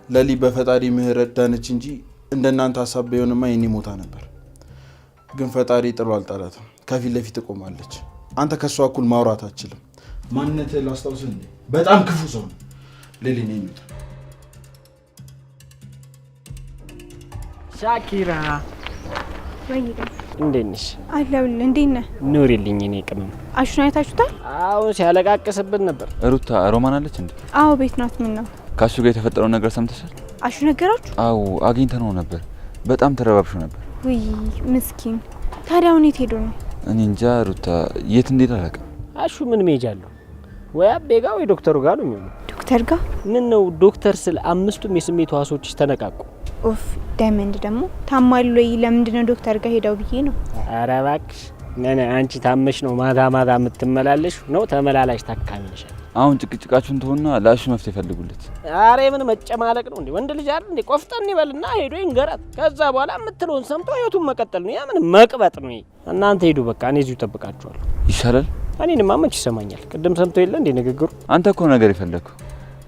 ለሊ በፈጣሪ ምህረት ዳነች እንጂ እንደናንተ ሀሳብ ቢሆንማ የኔ ሞታ ነበር። ግን ፈጣሪ ጥሎ አልጣላትም። ከፊት ለፊት ትቆማለች። አንተ ከሷ እኩል ማውራት አትችልም። ማንነትህን ላስታውስህ እንዴ? በጣም ክፉ ሰው ነው። ለሊ ነው የሚሉት። ሻኪራ እንዴት ነሽ? አለሁልህ። እንዴት ነህ? ኑሪልኝ። እኔ ቅመም አሹን አይታችሁታል? አዎ ሲያለቃቅስብን ነበር። ሩታ ሮማን አለች እንዴ? አዎ ቤት ናት። ምን ነው? ካሱ ጋር የተፈጠረው ነገር ሰምተሻል? አሹ ነገራችሁ? አዎ አግኝተነው ነበር። በጣም ተረባብሾ ነበር። ውይ ምስኪን። ታዲያ አሁን የት ሄዶ ነው? እኔ እንጃ ሩታ፣ የት እንዴት አላውቅም። አሹ ምን ሜጃለሁ? ወይ አቤ ጋ ወይ ዶክተሩ ጋር ነው የሚሆነው። ዶክተር ጋር? ምን ነው ዶክተር ስለ አምስቱም የስሜት ህዋሶችሽ ተነቃቁ። ኡፍ ዳይመንድ ደግሞ ታማሉ ወይ? ለምንድነው ዶክተር ጋር ሄዳው ብዬ ነው። ኧረ እባክሽ ነነ አንቺ ታመሽ ነው ማታ ማታ የምትመላለሽ ነው? ተመላላሽ ታካሚ ነሽ። አሁን ጭቅጭቃችሁን ተውና ለአሹ መፍትሄ ፈልጉለት። አሬ ምን መጨማለቅ ነው እንዴ? ወንድ ልጅ አይደል እንዴ? ቆፍጠን ይበልና ሄዶ ይንገራት። ከዛ በኋላ የምትለውን ሰምቶ ህይወቱን መቀጠል ነው። ያ ምን መቅበጥ ነው? እናንተ ሄዱ በቃ፣ እኔ እዚሁ እጠብቃችኋለሁ። ይሻላል። እኔንማ መች ይሰማኛል? ቅድም ሰምቶ የለ እንዴ ንግግሩ? አንተ እኮ ነገር የፈለግከው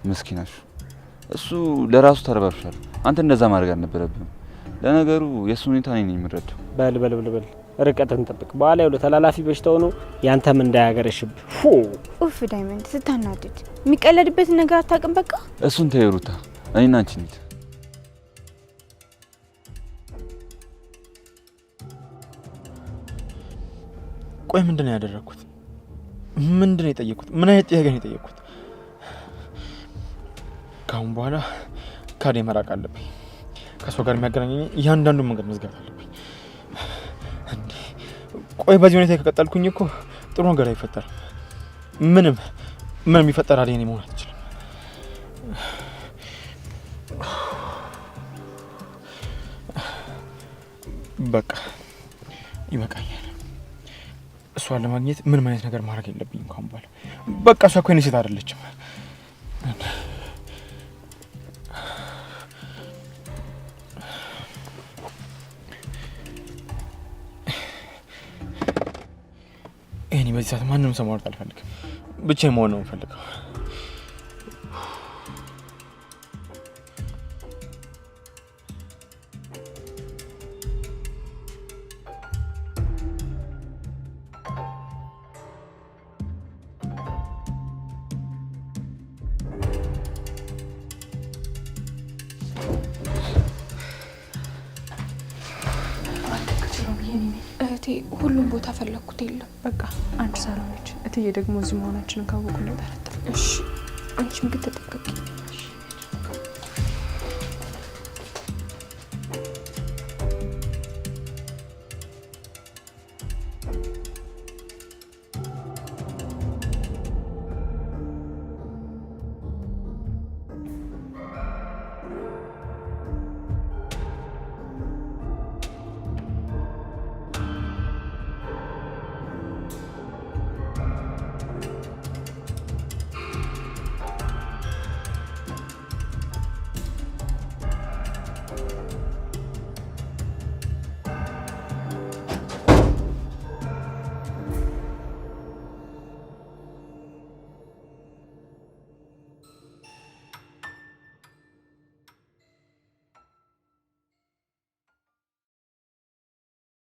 ምስኪን አሹ። እሱ ለራሱ ተረባብሻል። አንተ እንደዛ ማድረግ አልነበረብህም። ለነገሩ የእሱ ሁኔታ እኔ ነኝ የምረዳው። በል በል በል በል ርቀትን ጠብቅ። በኋላ ይኸውልህ ተላላፊ በሽታው ነው ያንተም እንዳያገረሽብ። ኡፍ ዳይመንድ ስታናድድ የሚቀለድበትን ነገር አታውቅም። በቃ እሱን ተይው ሩታ፣ እኔና አንቺ እንሂድ። ቆይ ምንድን ነው ያደረኩት? ምንድን ነው የጠየኩት? ምን አይነት ጥያቄ ነው የጠየኩት? ከአሁን በኋላ ካዴ መራቅ አለብኝ። ከሷ ጋር የሚያገናኘኝ እያንዳንዱን መንገድ መዝጋት አለብኝ። ቆይ በዚህ ሁኔታ ከቀጠልኩኝ እኮ ጥሩ ነገር አይፈጠርም። ምንም ይፈጠራል የኔ መሆን አትችልም። በቃ ይበቃኛል። እሷን ለማግኘት ምንም አይነት ነገር ማድረግ የለብኝም ካሁን በኋላ። በቃ እሷ እኮ የኔ ሴት አይደለችም። እኔ በዚህ ሰዓት ማንንም ሰው ማውራት አልፈልግም። ብቻዬን መሆን ነው የምፈልገው። እህቴ ሁሉም ቦታ ፈለግኩት የለም። በቃ አንቺ ሳሎን ነች። እትዬ ደግሞ እዚህ መሆናችንን ካወቁ ነው ጠረጠሩ። እሺ አንቺም ግን ተጠንቀቂ።